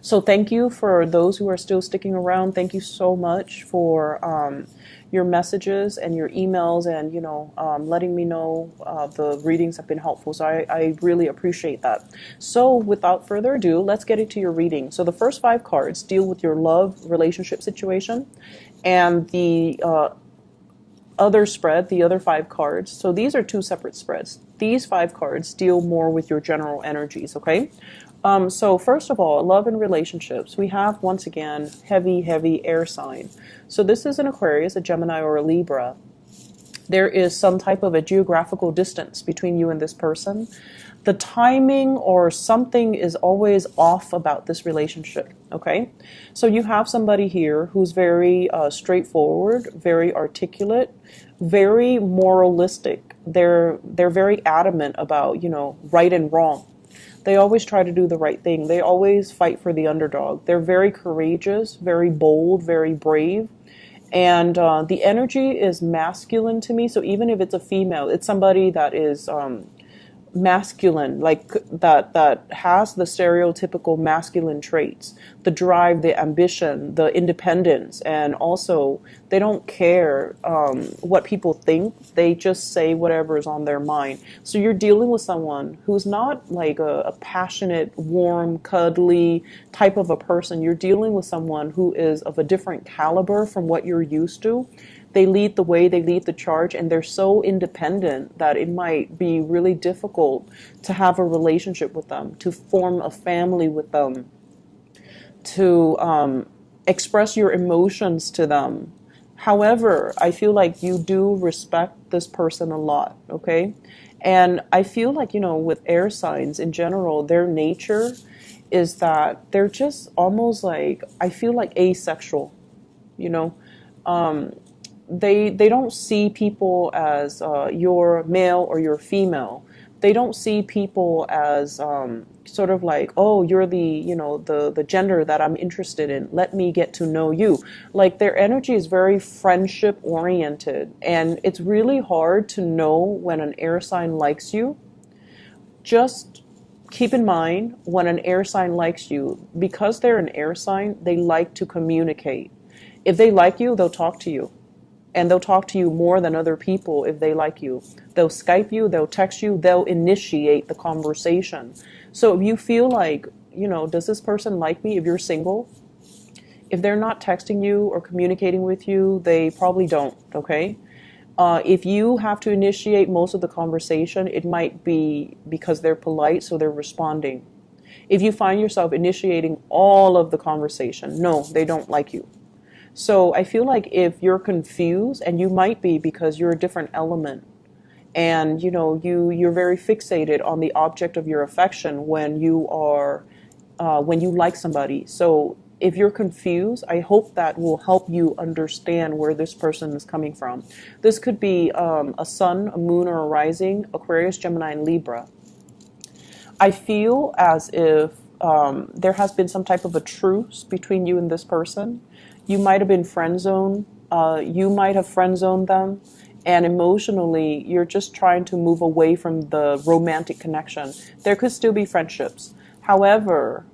So thank you for those who are still sticking around. Thank you so much for your messages and your emails, and letting me know the readings have been helpful. So I really appreciate that. So without further ado, let's get into your reading. So the first five cards deal with your love relationship situation, and the other spread, the other five cards. So these are two separate spreads. These five cards deal more with your general energies, okay? So first of all, love and relationships. We have, once again, heavy air sign. So this is an Aquarius, a Gemini, or a Libra. There is some type of a geographical distance between you and this person. The timing or something is always off about this relationship, okay? So you have somebody here who's very straightforward, very articulate, very moralistic. They're very adamant about, right and wrong. They always try to do the right thing. They always fight for the underdog. They're very courageous, very bold, very brave. And the energy is masculine to me. So even if it's a female, it's somebody that is masculine, like that has the stereotypical masculine traits, the drive, the ambition, the independence, and also they don't care what people think. They just say whatever is on their mind. So you're dealing with someone who's not like a passionate, warm, cuddly type of a person. You're dealing with someone who is of a different caliber from what you're used to. They lead the way, they lead the charge, and they're so independent that it might be really difficult to have a relationship with them, to form a family with them, to express your emotions to them. However, I feel like you do respect this person a lot, okay? And I feel like, with air signs in general, their nature is that they're just almost like, I feel like asexual, they don't see people as you're male or you're female. They don't see people as sort of like, oh, you're the gender that I'm interested in. Let me get to know you. Like their energy is very friendship oriented, and it's really hard to know when an air sign likes you. Just keep in mind, when an air sign likes you, because they're an air sign, they like to communicate. If they like you, they'll talk to you. And they'll talk to you more than other people if they like you. They'll Skype you, they'll text you, they'll initiate the conversation. So if you feel like, does this person like me? If you're single, if they're not texting you or communicating with you, they probably don't, okay? If you have to initiate most of the conversation, it might be because they're polite, so they're responding. If you find yourself initiating all of the conversation, no, they don't like you. So I feel like if you're confused, and you might be because you're a different element, and you're very fixated on the object of your affection when you like somebody. So if you're confused, I hope that will help you understand where this person is coming from. This could be a sun, a moon, or a rising, Aquarius, Gemini, and Libra. I feel as if there has been some type of a truce between you and this person. You might have been friend zoned. You might have friend zoned them. And emotionally, you're just trying to move away from the romantic connection. There could still be friendships. However,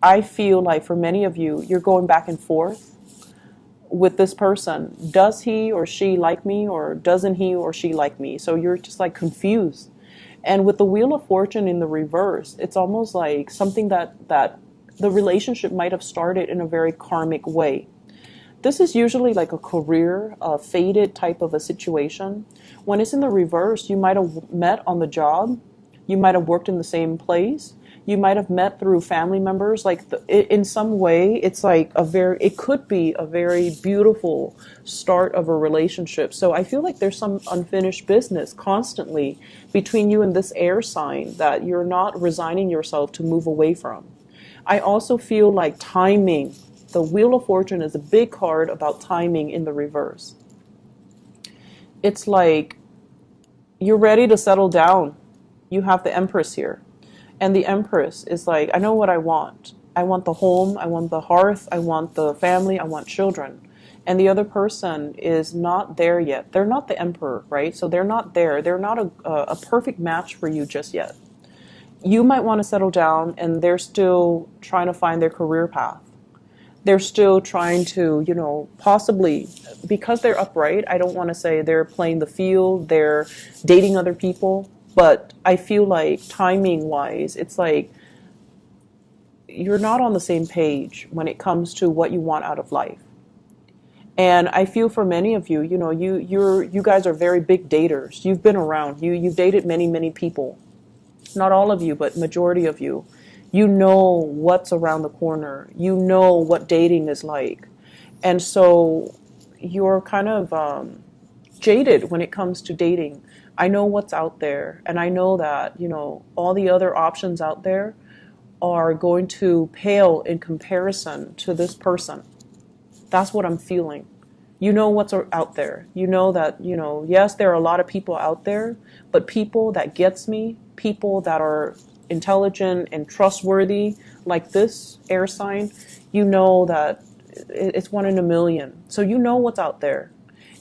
I feel like for many of you, you're going back and forth with this person. Does he or she like me, or doesn't he or she like me? So you're just like confused. And with the Wheel of Fortune in the reverse, it's almost like something that the relationship might have started in a very karmic way. This is usually like a career, fated type of a situation. When it's in the reverse, you might have met on the job. You might have worked in the same place. You might have met through family members. Like in some way, it's like it could be a very beautiful start of a relationship. So I feel like there's some unfinished business constantly between you and this air sign that you're not resigning yourself to move away from. I also feel like timing. The Wheel of Fortune is a big card about timing in the reverse. It's like you're ready to settle down. You have the Empress here. And the Empress is like, I know what I want. I want the home, I want the hearth, I want the family, I want children. And the other person is not there yet. They're not the Emperor, right? So they're not there. They're not a perfect match for you just yet. You might want to settle down, and they're still trying to find their career path. They're still trying to, possibly, because they're upright, I don't want to say they're playing the field, they're dating other people, but I feel like timing wise, it's like you're not on the same page when it comes to what you want out of life. And I feel for many of you, you guys are very big daters. You've been around. You've dated many, many people. Not all of you, but majority of you. You know what's around the corner. You know what dating is like. And so you're kind of jaded when it comes to dating. I know what's out there, and I know that, all the other options out there are going to pale in comparison to this person. That's what I'm feeling. You know what's out there. You know that, yes, there are a lot of people out there, but people that gets me, people that are intelligent and trustworthy, like this air sign, you know that it's one in a million. So you know what's out there.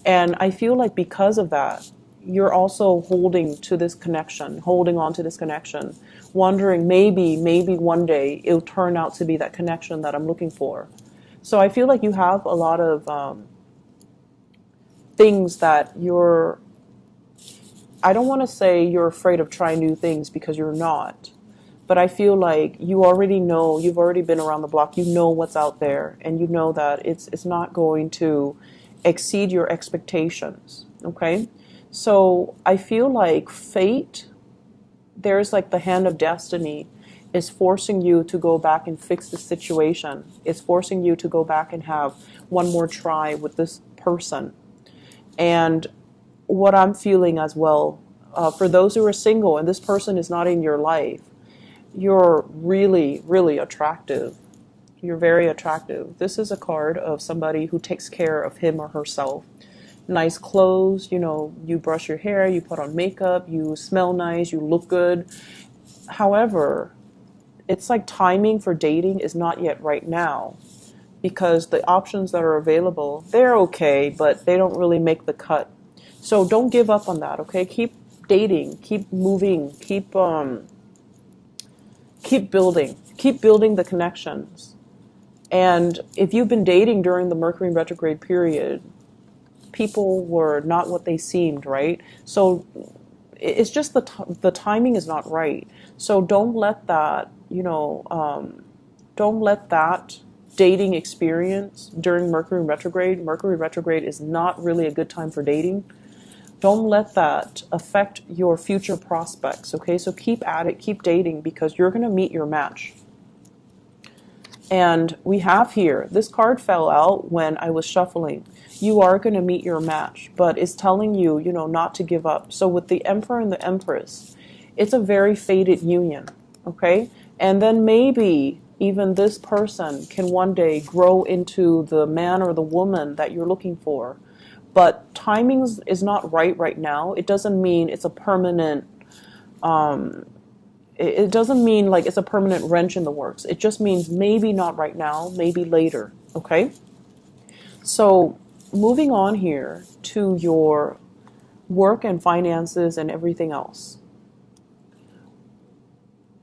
And I feel like because of that, you're also holding to this connection, holding on to this connection, wondering maybe one day it'll turn out to be that connection that I'm looking for. So I feel like you have a lot of things that I don't want to say you're afraid of trying new things, because you're not. But I feel like you already know, you've already been around the block, you know what's out there, and you know that it's not going to exceed your expectations, okay? So I feel like fate, there's like the hand of destiny, is forcing you to go back and fix the situation. It's forcing you to go back and have one more try with this person. And what I'm feeling as well, for those who are single and this person is not in your life, you're really, really attractive. You're very attractive. This is a card of somebody who takes care of him or herself. Nice clothes, you brush your hair, you put on makeup, you smell nice, you look good. However, it's like timing for dating is not yet right now, because the options that are available, they're okay, but they don't really make the cut. So don't give up on that, okay? Keep dating, keep moving, keep building the connections. And if you've been dating during the Mercury retrograde period, people were not what they seemed, right? So it's just the timing is not right. So don't let that, don't let that dating experience during Mercury retrograde. Mercury retrograde is not really a good time for dating. Don't let that affect your future prospects, okay? So keep at it, keep dating, because you're going to meet your match. And we have here, this card fell out when I was shuffling. You are going to meet your match, but it's telling you, not to give up. So with the Emperor and the Empress, it's a very fated union, okay? And then maybe even this person can one day grow into the man or the woman that you're looking for. But timing is not right now. It doesn't mean it's a permanent, it doesn't mean like it's a permanent wrench in the works. It just means maybe not right now, maybe later, okay? So moving on here to your work and finances and everything else.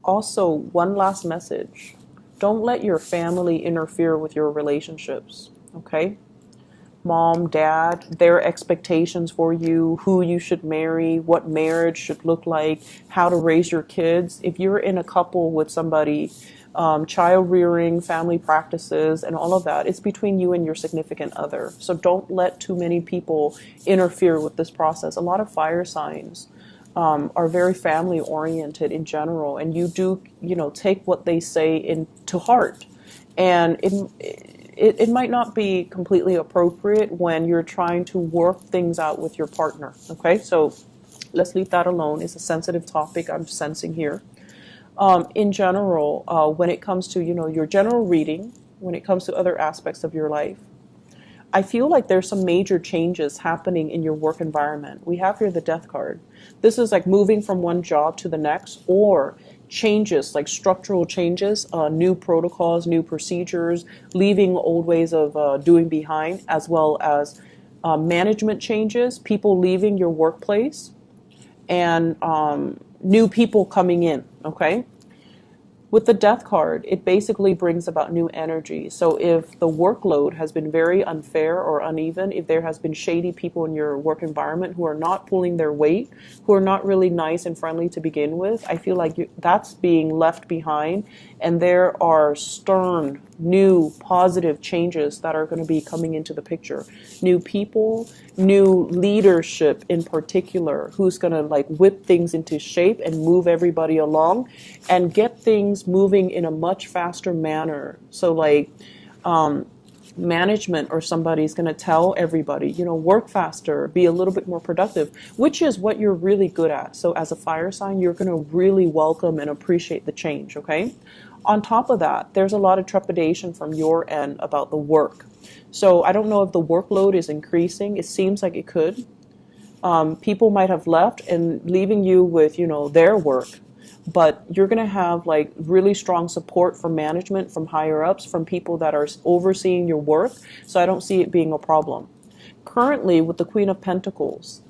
Also, one last message. Don't let your family interfere with your relationships, okay? Mom, dad, their expectations for you, who you should marry, what marriage should look like, how to raise your kids. If you're in a couple with somebody, child rearing, family practices, and all of that, it's between you and your significant other. So don't let too many people interfere with this process. A lot of fire signs are very family oriented in general, and you do, take what they say into heart. And it might not be completely appropriate when you're trying to work things out with your partner, okay? So let's leave that alone. It's a sensitive topic I'm sensing here. In general, when it comes to, your general reading, when it comes to other aspects of your life, I feel like there's some major changes happening in your work environment. We have here the Death card. This is like moving from one job to the next, or changes, like structural changes, new protocols, new procedures, leaving old ways of doing behind, as well as management changes, people leaving your workplace, and new people coming in, okay? With the death card, it basically brings about new energy. So if the workload has been very unfair or uneven, if there has been shady people in your work environment who are not pulling their weight, who are not really nice and friendly to begin with, I feel like that's being left behind, and there are stern, new, positive changes that are going to be coming into the picture. New people, new leadership in particular, who's going to like whip things into shape and move everybody along and get things moving in a much faster manner. So like management or somebody's going to tell everybody, work faster, be a little bit more productive, which is what you're really good at. So as a fire sign, you're going to really welcome and appreciate the change, okay? On top of that, there's a lot of trepidation from your end about the work. So I don't know if the workload is increasing. It seems like it could. People might have left and leaving you with, their work. But you're going to have like really strong support from management, from higher ups, from people that are overseeing your work. So I don't see it being a problem. Currently, with the Queen of Pentacles,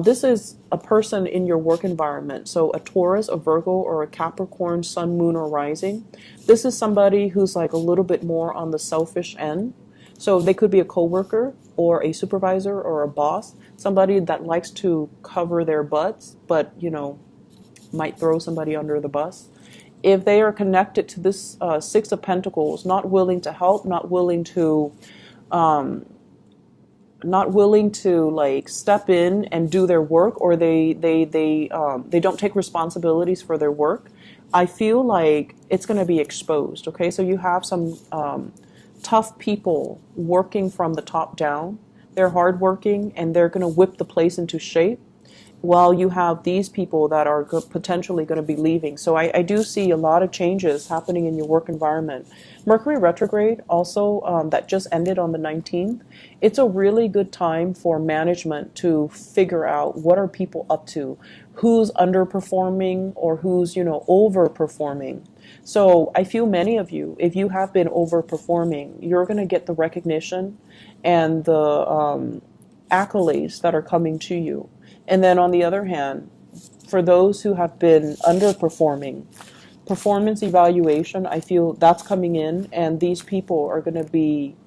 this is a person in your work environment. So a Taurus, a Virgo, or a Capricorn, Sun, Moon, or Rising. This is somebody who's like a little bit more on the selfish end. So they could be a coworker or a supervisor or a boss, somebody that likes to cover their butts, but might throw somebody under the bus. If they are connected to this Six of Pentacles, not willing to help, not willing to like step in and do their work, or they don't take responsibilities for their work, I feel like it's going to be exposed. Okay, so you have some tough people working from the top down. They're hardworking and they're going to whip the place into shape, while you have these people that are potentially going to be leaving. So I do see a lot of changes happening in your work environment. Mercury retrograde also, that just ended on the 19th. It's a really good time for management to figure out what are people up to, who's underperforming or who's, overperforming. So I feel many of you, if you have been overperforming, you're going to get the recognition and the accolades that are coming to you. And then on the other hand, for those who have been underperforming, performance evaluation, I feel that's coming in, and these people are going to be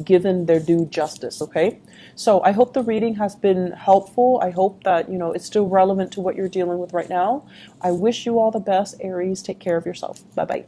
given their due justice, okay? So I hope the reading has been helpful. I hope that, it's still relevant to what you're dealing with right now. I wish you all the best, Aries. Take care of yourself. Bye-bye.